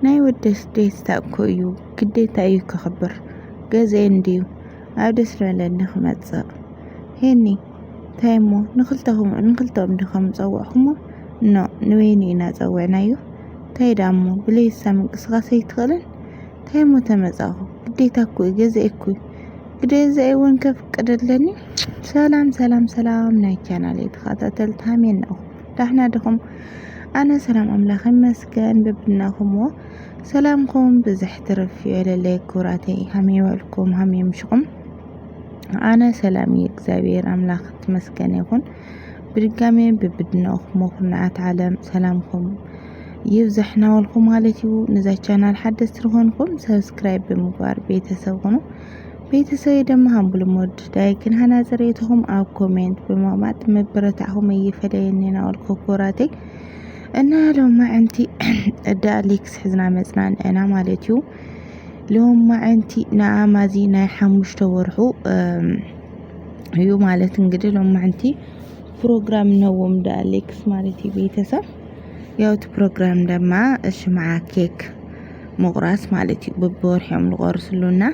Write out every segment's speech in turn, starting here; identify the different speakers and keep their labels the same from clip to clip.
Speaker 1: ናይ ወደስ ደስታ እኮ እዩ ግዴታ እዩ ክኽበር ገዘ እንድዩ ኣብ ደስ በለኒ ክመጽእ ሄኒ ታይሞ ንኽልተኦም ድኸም ጸውዕኹሞ ንወይኒ ኢና ጸውዕናዮ ታይዳሞ ብለይሳ ምንቅስቓስ ኣይትኽእልን ታይሞ ተመጻኹ ግዴታ እኮ ገዘ እኮ ግዴታ እውን ከፍቅደለኒ ሰላም ናይ ቻናሌ ተኸታተልቲ ሃሜናኹ ዳሕና ድኹም ኣነ ሰላም ኣምላኽ ይመስገን በብናኹምዎ ሰላምኩም ብዝሕ ትርፍ ይበለለይ ኩራተይ ሃመይ ዋልኩም ሃመይ ምሽኹም ኣነ ሰላም እግዚአብሔር ኣምላኽ ተመስገን ይኹን ብድጋሜ በብድናኹም ኩናት ዓለም ሰላምኩም ይብዛሕና ወልኩም ማለት እዩ ነዛ ቻናል ሓደስቲ ትኾንኩም ሰብስክራይብ ብምግባር ቤተሰብ ሆኖ ቤተሰብ ደማ ሃምብል ሞድ ዳይክን ሃና ዘሬትኩም ኣብ ኮሜንት በማማጥ መበረታኹም ይፈለየኒና ወልኩ ኩራተይ እና ሎማ አንቲ እዳ አሌክስ ሕዝና መጽናን እና ማለት እዩ ሎማ አንቲ ናአማዚ ናይ 5 ወርሑ እዩ ማለት እንግዲህ ሎማ አንቲ ፕሮግራም ነውም ዳ አሌክስ ማለት ቤተሰብ ያውት ፕሮግራም ደማ ሽምዓ ኬክ መቁራስ ማለት እዩ በቦርሕም ልቆርስሉና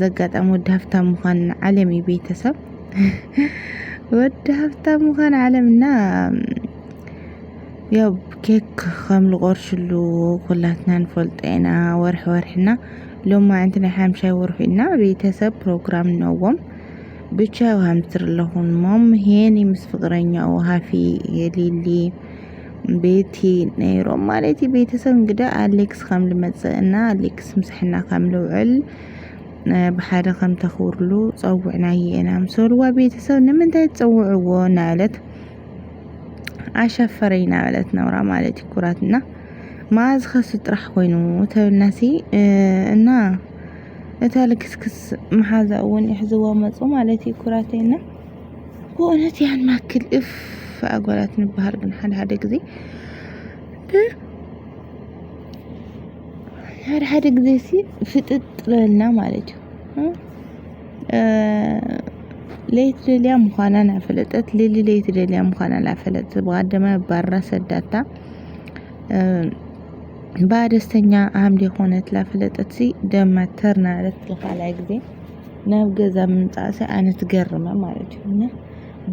Speaker 1: ዘጋጣም ወድ ሀብታም ሙኻን ዓለም ቤተሰብ ወድ ሀብታም ሙኻን ዓለምና ያው ኬክ ከም ልቆርሽሉ ኩላትና ንፈልጠና ወርሕና ሎማ እንትና 5 ወርሕና ቤተሰብ ፕሮግራም ነውም ብቻ ሃምትር ለኹን ሞም ሄኒ ምስ ፍቅረኛው ሃፊ የሊሊ ቤቲ ነይሮም ማለት ቤተሰብ እንግዳ አሌክስ ከም ልመጽእና አሌክስ ምስሕና ከም ልውዕል ብሓደ ከም ተኽብርሉ ጸውዕና ይena ምሰልዋ ቤተሰብ ንምንታይ ጸውዕዎ ናለት አሸፈረይና ማለት ነውራ ማለት ኩራትና ማዝ ኸስ ጥራሕ ኮይኑ ተብናሲ እና እታልክስክስ መሓዛውን ይሕዝዋ መጹ ማለት ኩራተይና ወእነት ያን ማክል አጓላት ንባህር ግን ሓደ ጊዜ ሓደ ጊዜ ፍጥጥለና ማለት እዩ ለይት ደልያ ምዃና ናፈለጠት ለይት ደልያ ምዃና ላፈለጠት በቀደመ ባራ ሰዳታ ባደስተኛ አምዲ ሆነት ላፈለጠት ደማተርና ለተኻላይ ጊዜ ናብ ገዛ ምንጻሰ አነት ገርመ ማለት እዩ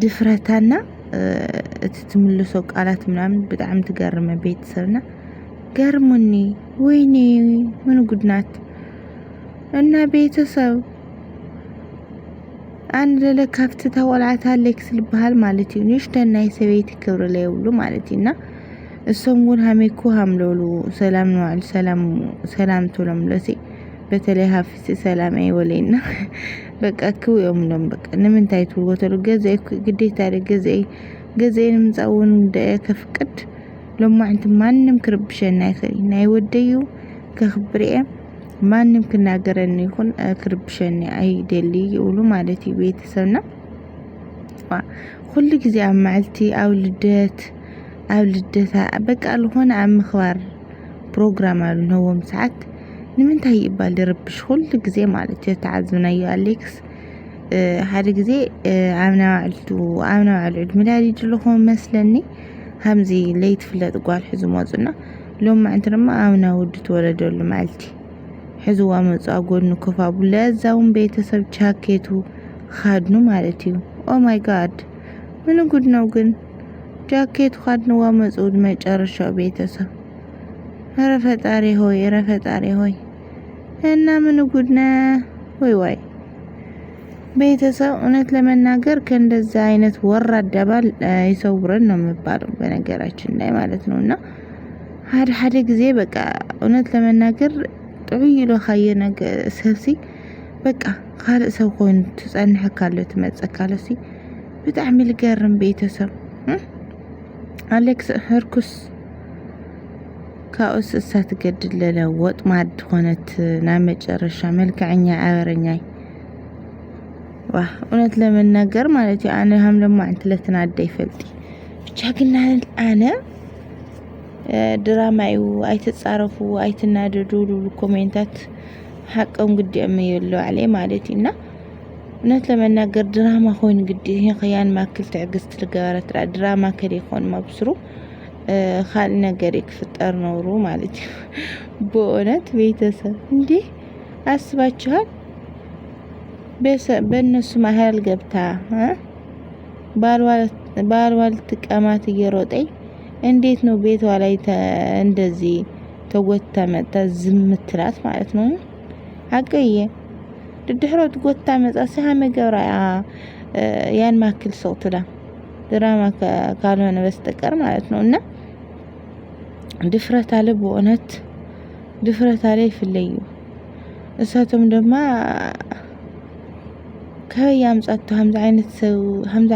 Speaker 1: ድፍረታና እትትምልሶ ቃላት ምናምን በጣም ትገርመ ቤተሰብና ገርሙኒ ወይኔ ምን ጉድናት እና ቤተሰብ አንድ ለካፍት ተወላታ አሌክስ ልባል ማለት እዩ ንሽተናይ ሰቤት ክብር ላይ ውሉ ማለት እና እሶምውን ሃሜኩ ሃምሎሉ ሰላም ነው ሰላም ቶሎም ለሲ በተለይ ሀፊስ ሰላም አይወለይና በቃ ክውዮም ነው በቃ ንምንታይ ትወተሉ ገዘይ ግዴታ ገዘይን ምጻውን ከፍቅድ ሎማ እንት ማንንም ክርብሸና ይኸሪ ናይ ወደዩ ከኽብሪኤ ማንንም ክናገረኒ ይኹን ክርብሸኒ አይደሊ ይውሉ ማለት ቤተሰብና ሁሉ ጊዜ አማልቲ አው ልደታ በቃ ለሆነ አምኽባር ፕሮግራም አሉ ነውም ሰዓት ንምንታይ ይባል ይርብሽ ሁሉ ጊዜ ማለት ተዓዝብናዩ አሌክስ ሓደ ጊዜ አምና ዓልዑድ ምላዲ ድልኹም መስለኒ ሃምዚ ለይት ፍለጥ ጓል ሕዙ መጹና ሎማ እንተማ አምና ውድ ተወለደሉ ማልቲ ሕዙዋ መጹ አጎኑ ከፋቡ ለዛውን ቤተሰብ ቻኬቱ ኻድኑ ማለት እዩ ኦ ማይ ጋድ ምን ጉድ ነው ግን ጃኬቱ ኻድኑዋ መጹ መጨረሻው ቤተሰብ ረፈጣሪ ሆይ እና ምን ጉድ ነው ወይ ቤተሰብ እውነት ለመናገር ከእንደዛ አይነት ወራዳ ባል ይሰውረን ነው የሚባለው በነገራችን ላይ ማለት ነውና ሓደ ጊዜ በቃ እውነት ለመናገር ጥዑይሎ ኻየነ ሰብሲ በቃ ካልእ ሰብ ኮይኑ ትጸንሕ ካለ ትመጸካለሲ በጣም ይልገርም ቤተሰብ አሌክስ ህርኩስ ካውስ እሳት ገድለለ ወጥማድ ሆነት ና መጨረሻ መልከኛ አበረኛይ እውነት ለመናገር ማለት ያኔ ለማ አንተ ለተናዳ ይፈልጥ ብቻ ግን አነ ድራማዩ አይተጻረፉ አይተናደዱ ኮሜንታት ሐቀም ግድ የሚየለው عليه ማለትና እውነት ለመናገር ድራማ ሆይን ግድ ይሄን ኸያን ማክል ትዕግስት ለገበረት ድራማ ከለ ይሆን ማብስሩ خال ነገር ይፈጠር ኖሮ ማለት በእውነት ቤተሰብ እንዴ አስባችኋል በእነሱ መሃል ገብታ ባልዋል ተቀማት እየሮጠኝ እንዴት ነው ቤቷ ላይ እንደዚህ ተጎታ መጣ ዝም ትላት ማለት ነው አቀየ ድድህሮት ጎታ መጣ ሰሃመ ገብራ ያን ማክል ሰው ትላ ድራማ ካልሆነ በስተቀር ማለት ነውና ድፍረት አለ በእውነት ድፍረት አለ ይፍለዩ እሳቱም ደማ ከያምጻቱ ሀምዛ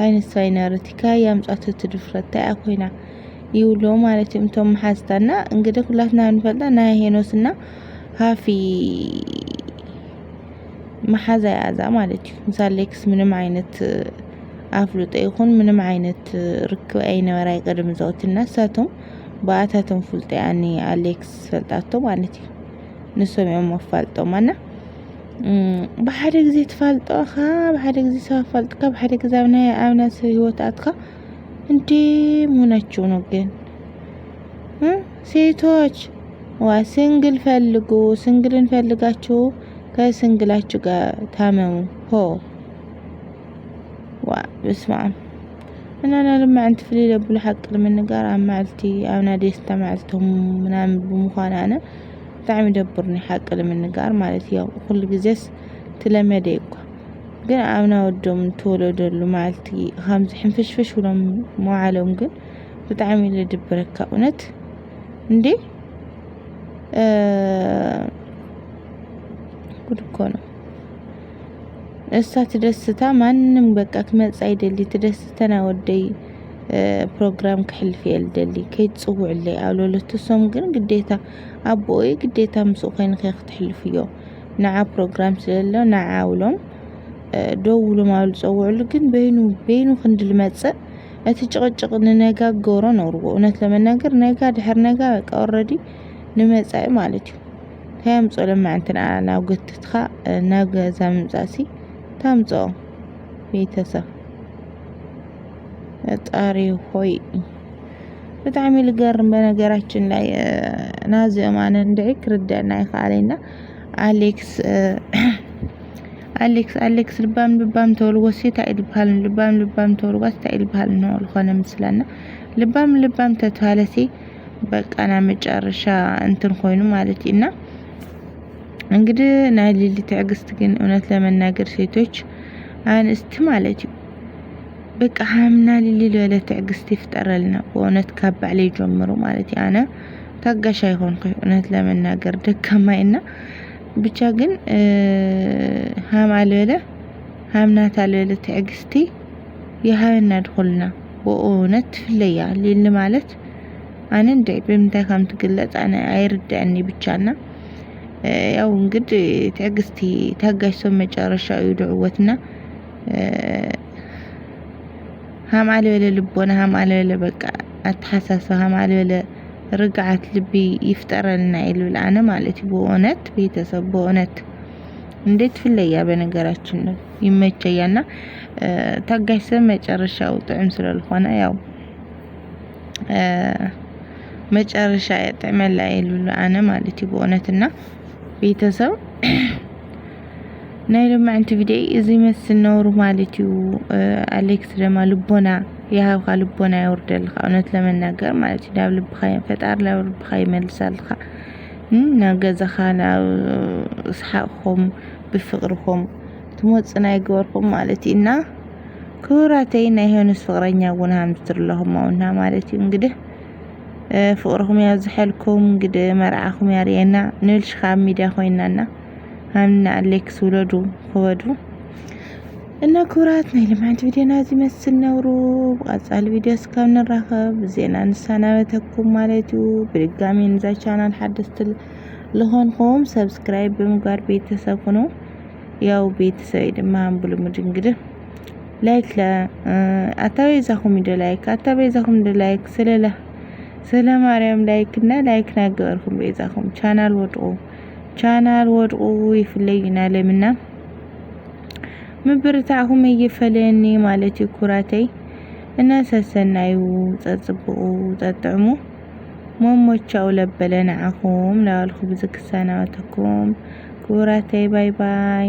Speaker 1: አይነት ሰው አይነርቲ ከያምጻቱ ድፍረት ታያኮይና ይውሎ ማለት እንቶም ሐስታና እንግዲህ ሁላትና እንፈልጣና ሄኖስና ሃፊ መሐዛ ያዛ ማለት ምሳሌክስ ምንም አይነት አፍሉጥ ይሁን ምንም አይነት ርክብ አይነወራ ይቀድም ዘውትና ሳቶም ባታቶም ፍልጥ ያኒ አሌክስ ፈልጣቶ ማለት ንሶም የማፋልጠው ማና በሐደ ጊዜ ተፋልጠው በሐደ ጊዜ ተፋልጠው በሐደ ጊዜ አብናስ ህይወታትካ እንዴ መሆናቸው ነው ግን ሴቶች ሲንግል ፈልጉ ሲንግልን ፈልጋችሁ ከሲንግላችሁ ጋር ታመሙ ሆ بسمع انا لما انت في ليله بالحق من نقار عمالتي انا ديست معلتهم منام بمخانا انا تعم يدبرني حق من نقار مالتي يا كل جزس تلمديكو ግን አምና ወዶም ተወለደሉ ማልቲ 50 ሕንፍሽፍሽ ወለም ሙዓለም ግን በጣም ይለድብረካ እውነት እንዴ ጉድኮ ነው እሳት ደስታ ማንንም በቃ ከመጽ አይደል ተደስተና ወደይ ፕሮግራም ከሕልፍ ይልደሊ ከይጽውዕልይ አውሎለተሶም ግን ግዴታ አቦይ ግዴታ ምስኡ ኮይን ከይክትሕልፍዮ ናዓ ፕሮግራም ስለለ ናዓ አውሎም ደውሉ ማሉ ጸውዕሉ ግን በይኑ ክንድል መጽእ እቲ ጭቅጭቅ ንነጋገሮ ነው እውነት ለመናገር ነጋ ድሕር ነጋ በቃ ኦሬዲ ንመጻይ ማለት እዩ ታምጾ ለማ እንትና ናውገትትካ ናገዛ ምጻሲ ታምጾ ቤተሰብ ጣሪ ሆይ በጣም ይልገርም በነገራችን ላይ ናዚም አነ እንደይክ ርዳና ይኻለና አሌክስ ልባም ተወልወሲታ ይልባል ልባም ተወልወሲታ ይልባል ነው ለሆነ ምስላና ልባም ተታለሲ በቃና መጨረሻ እንትን ሆይኑ ማለትና እንግዲህ ናይሊሊ ትዕግስት ግን እውነት ለመናገር ሴቶች አንስት ማለት በቃ ሀምና ሊሊ ለለ ትዕግስት ይፍጠረልና በእውነት ከባለ ጀምሮ ማለት ያና ታጋሽ አይሆን እውነት ለመናገር ደከማይና ብቻ ግን ሀምናት አለለ ትዕግስቲ የሃይና ድኹልና በእውነት ፍለያ ሊል ማለት አነ እንደ በምታይ ከም ትግለጽ አነ አይርዳኒ ብቻና ያው እንግዲህ ትዕግስቲ ታጋሽ ሰው መጨረሻው ይድዕወትና ሃማለ ወለ ልቦና ሃማለ ወለ በቃ አትሐሳስ ሃማለ ወለ ርግዓት ልቢ ይፍጠረልና ይልብል አነ ማለት በእውነት ቤተሰብ በእውነት እንዴት ፍለያ በነገራችን ነው ይመቸያና ታጋሽ ሰው መጨረሻው ጥዕም ስለሆነ ያው መጨረሻ ያጠመላ ይልብል አነ ማለት በእውነትና ቤተሰብ ናይለማ አንተ ቪዲዮ እዚህ መስል ነው ማለት አሌክስ ደማ ልቦና ያው ልቦና ይወርደል እውነት ለመናገር ማለት ዳብ ልብኻ ፈጣር ልብኻ ይመልሳልካ ናገዛኻና ስሓቅኩም በፍቅርኩም ትሞጽና ይገርኩም ማለትና ኩራተይ ናይ ሆነስ ፍቅረኛ ጉና ምትርለሁም ማውና ማለት እንግዲህ ፍቅርኩም ያዝሐልኩም እንግዲህ መርዓኩም ያሪና ንልሽኻ ሚዲያ ኮይናና አምና አሌክስ ወለዱ ወዱ እና ኩራት ናይ ለማንት ቪዲዮና እዚህ መስል ነውሩ ቃጻል ቪዲዮ እስከምንራከብ ዜና እንሰናበተኩም ማለት በድጋሚ እንዛ ቻናል ሐደስት ለሆንኩም ሰብስክራይብ በመጋር ቤተሰብ ሆኖ ያው ቤተሰብ ደማም ብሉ እንግዲህ ላይክ አታበይዛኩም ላይክ ስለ ማርያም ላይክ እና ላይክ ናገርኩም በይዛኩም ቻናል ወድቁ ይፍለይና ለምና ምብርታሁም እየፈለኒ ማለት ኩራተይ እና ሰሰናዩ ፀፅብቁ ፀጥዕሙ ሞሞቻው ለበለ ንዓኹም ናበልኩ ብዝክሳናወተኩም ክቡራተይ ባይ ባይ